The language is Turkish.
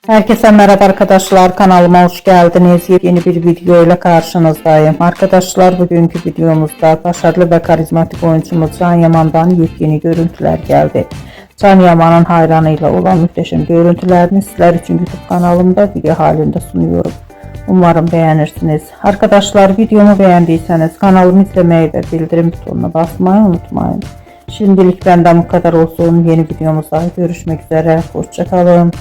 Herkese merhaba arkadaşlar, kanalıma hoş geldiniz. Yeni bir video ile karşınızdayım. Arkadaşlar, bugünkü videomuzda başarılı ve karizmatik oyuncumuz Can Yaman'dan yepyeni görüntüler geldi. Can Yaman'ın hayranıyla olan muhteşem görüntülerini sizler için YouTube kanalımda video halinde sunuyorum. Umarım beğenirsiniz. Arkadaşlar, videomu beğendiyseniz kanalımı izlemeyi ve bildirim butonuna basmayı unutmayın. Şimdilik benden bu kadar olsun. Yeni videomuzda görüşmek üzere. Hoşça kalın.